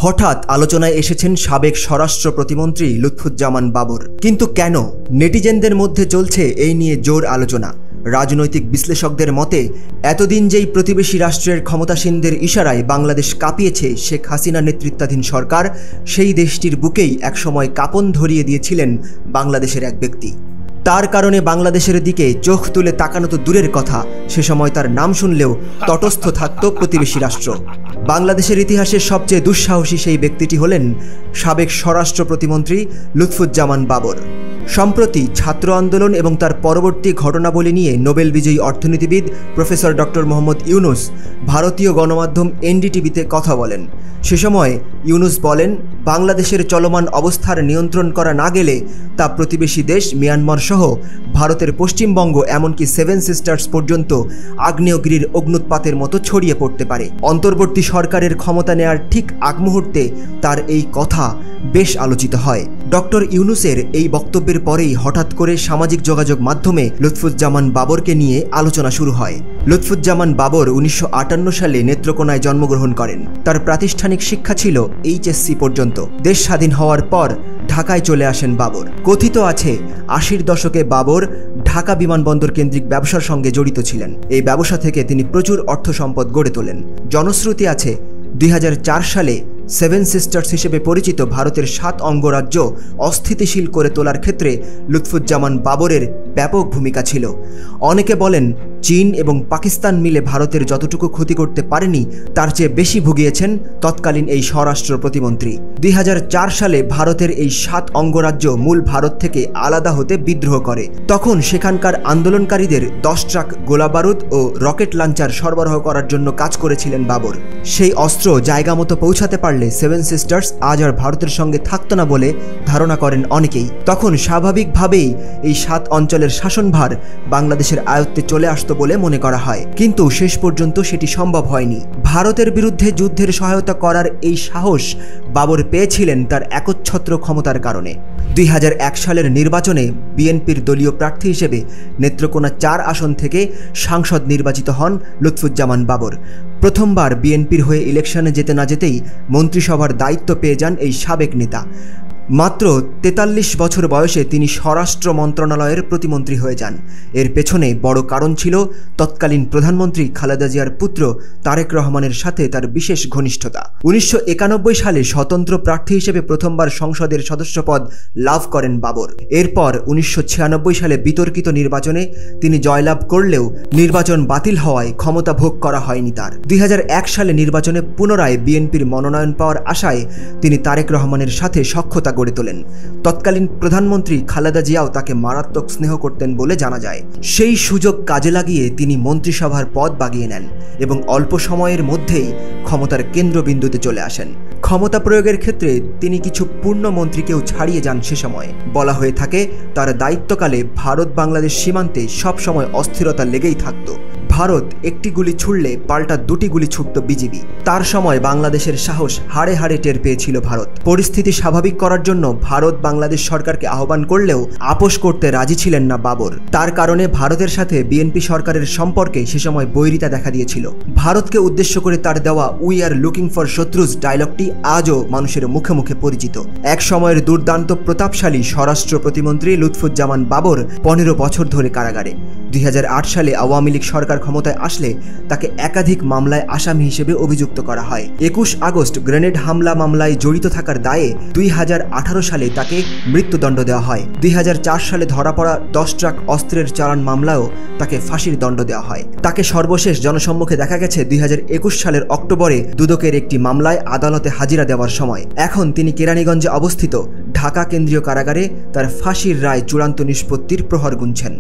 হঠাৎ আলোচনায় এসেছেন সাবেক স্বরাষ্ট্র প্রতিমন্ত্রী লুৎফুজ্জামান বাবর। কিন্তু কেন? নেটিজেনদের মধ্যে চলছে এই নিয়ে জোর আলোচনা। রাজনৈতিক বিশ্লেষকদের মতে, এতদিন যেই প্রতিবেশী রাষ্ট্রের ক্ষমতাসীনদের ইশারায় বাংলাদেশ কাঁপিয়েছে শেখ হাসিনা নেতৃত্বাধীন সরকার, সেই দেশটির বুকেই একসময় কাঁপন ধরিয়ে দিয়েছিলেন বাংলাদেশের এক ব্যক্তি। তার কারণে বাংলাদেশের দিকে চোখ তুলে তাকানো তো দূরের কথা, সে সময় তার নাম শুনলেও তটস্থ থাকত প্রতিবেশী রাষ্ট্র। বাংলাদেশের ইতিহাসের সবচেয়ে দুঃসাহসী সেই ব্যক্তিটি হলেন সাবেক স্বরাষ্ট্র প্রতিমন্ত্রী লুৎফুজ্জামান বাবর। সম্প্রতি ছাত্র আন্দোলন এবং তার পরবর্তী ঘটনাবলী নিয়ে নোবেল বিজয়ী অর্থনীতিবিদ প্রফেসর ডক্টর মোহাম্মদ ইউনুস ভারতীয় গণমাধ্যম এনডিটিভিতে কথা বলেন। সে সময় ইউনুস বলেন, বাংলাদেশের চলমান অবস্থার নিয়ন্ত্রণ করা না গেলে তা প্রতিবেশী দেশ মিয়ানমার সহ ভারতের পশ্চিমবঙ্গ এমনকি সেভেন সিস্টার্স পর্যন্ত আগ্নেয়গিরির অগ্নুৎপাতের মতো ছড়িয়ে পড়তে পারে। অন্তর্বর্তী সরকারের ক্ষমতা নেয়ার ঠিক আগ মুহূর্তে তার এই কথা বেশ আলোচিত হয়। ডক্টর ইউনুসের এই বক্তব্যের পরেই হঠাৎ করে সামাজিক যোগাযোগ মাধ্যমে লুৎফুজ্জামান বাবরকে নিয়ে আলোচনা শুরু হয়। লুৎফুজ্জামান বাবর 1958 সালে নেত্রকোনায় জন্মগ্রহণ করেন। তার প্রাতিষ্ঠানিক শিক্ষা ছিল এইচএসসি পর্যন্ত। দেশ স্বাধীন হওয়ার পর ঢাকায় চলে আসেন বাবর। কথিত আছে 80-র দশকে বাবর ঢাকা বিমানবন্দর কেন্দ্রিক ব্যবসার সঙ্গে জড়িত ছিলেন। এই ব্যবসা থেকে তিনি প্রচুর অর্থ সম্পদ গড়ে তোলেন। জনশ্রুতি আছে 2004 সালে সেভেন সিস্টার্স হিসেবে পরিচিত ভারতের 7 অঙ্গরাজ্য অস্থিতিশীল করে তোলার ক্ষেত্রে লুৎফুজ্জামান বাবরের ব্যাপক ভূমিকা ছিল। অনেকে বলেন, চীন এবং পাকিস্তান মিলে ভারতের যতটুকু ক্ষতি করতে পারেনি তার চেয়ে বেশি ভুগিয়েছেন তৎকালীন এই স্বরাষ্ট্র প্রতিমন্ত্রী। 2004 সালে ভারতের এই 7 অঙ্গরাজ্য মূল ভারত থেকে আলাদা হতে বিদ্রোহ করে। তখন সেখানকার আন্দোলনকারীদের 10 ট্রাক গোলাবারুদ ও রকেট লঞ্চার সরবরাহ করার জন্য কাজ করেছিলেন বাবর। সেই অস্ত্র জায়গা মতো পৌঁছাতে পারলে সেভেন সিস্টার্স আজ আর ভারতের সঙ্গে থাকতো না বলে ধারণা করেন অনেকেই। তখন স্বাভাবিকভাবেই এই 7 অঞ্চলের শাসনভার বাংলাদেশের আয়ত্তে চলে আসতো বলে মনে করা হয়। কিন্তু শেষ পর্যন্ত সেটি সম্ভব হয়নি। ভারতের বিরুদ্ধে যুদ্ধের সহায়তা করার এই সাহস বাবর পেয়েছিলেন তার একচ্ছত্র ক্ষমতার কারণে। 2001 সালের নির্বাচনে বিএনপির দলীয় প্রার্থী হিসেবে নেত্রকোনা 4 আসন থেকে সাংসদ নির্বাচিত হন লুৎফুজ্জামান বাবর। প্রথমবার বিএনপির হয়ে ইলেকশনে যেতে না যেতেই মন্ত্রিসভার দায়িত্ব পেয়ে যান এই সাবেক নেতা। মাত্র 43 বছর বয়সে তিনি স্বরাষ্ট্র মন্ত্রণালয়ের প্রতিমন্ত্রী হয়ে যান। এর পেছনে বড় কারণ ছিল তৎকালীন প্রধানমন্ত্রী খালেদা জিয়ার পুত্র তারেক রহমানের সাথে তার বিশেষ ঘনিষ্ঠতা। 1991 সালে স্বতন্ত্র প্রার্থী হিসেবে প্রথমবার সংসদের সদস্যপদ লাভ করেন বাবর। এরপর 1996 সালে বিতর্কিত নির্বাচনে তিনি জয়লাভ করলেও নির্বাচন বাতিল হওয়ায় ক্ষমতা ভোগ করা হয়নি তার। 2001 সালে নির্বাচনে পুনরায় বিএনপির মনোনয়ন পাওয়ার আশায় তিনি তারেক রহমানের সাথে সখ্যতা গড়ে তোলেন। তৎকালীন প্রধানমন্ত্রী খালেদা জিয়াও তাকে মারাত্মক স্নেহ করতেন বলে জানা যায়। সেই সুযোগ কাজে লাগিয়ে তিনি মন্ত্রিসভার পদ বাগিয়ে নেন এবং অল্প সময়ের মধ্যেই ক্ষমতার কেন্দ্রবিন্দুতে চলে আসেন। ক্ষমতা প্রয়োগের ক্ষেত্রে তিনি কিছু পূর্ণ মন্ত্রীকেও ছাড়িয়ে যান। সে সময় বলা হয়ে থাকে, তার দায়িত্বকালে ভারত বাংলাদেশ সীমান্তে সবসময় অস্থিরতা লেগেই থাকত। ভারত একটি গুলি ছুড়লে পাল্টা 2টি গুলি ছুটত বিজিবি। তার সময় বাংলাদেশের সাহস হাড়ে হাড়ে টের পেয়েছিল ভারত। পরিস্থিতি স্বাভাবিক করার জন্য ভারত বাংলাদেশ সরকারকে আহ্বান করলেও আপোষ করতে রাজি ছিলেন না বাবর। তার কারণে ভারতের সাথে বিএনপি সরকারের সম্পর্কে সে সময় বৈরিতা দেখা দিয়েছিল। ভারতকে উদ্দেশ্য করে তার দেওয়া উই আর লুকিং ফর শত্রুজ ডায়লগটি আজও মানুষের মুখে মুখে পরিচিত। এক সময়ের দুর্দান্ত প্রতাপশালী স্বরাষ্ট্র প্রতিমন্ত্রী লুৎফুজ্জামান বাবর 15 বছর ধরে কারাগারে। 2008 সালে আওয়ামী লীগ সরকার ক্ষমতায় আসলে তাকে একাধিক মামলায় আসামি হিসেবে অভিযুক্ত করা হয়। 21 আগস্ট গ্রেনেড হামলা মামলায় জড়িত থাকার দায়ে 2018 সালে তাকে মৃত্যুদণ্ড দেওয়া হয়। 2004 সালে ধরা পড়া 10 ট্রাক অস্ত্রের চালান মামলায়ও তাকে ফাঁসির দণ্ড দেওয়া হয়। তাকে সর্বশেষ জনসম্মুখে দেখা গেছে 2021 সালের অক্টোবরে দুদকের একটি মামলায় আদালতে হাজিরা দেওয়ার সময়। এখন তিনি কেরানীগঞ্জে অবস্থিত ঢাকা কেন্দ্রীয় কারাগারে তার ফাঁসির রায় চূড়ান্ত নিষ্পত্তির প্রহর গুনছেন।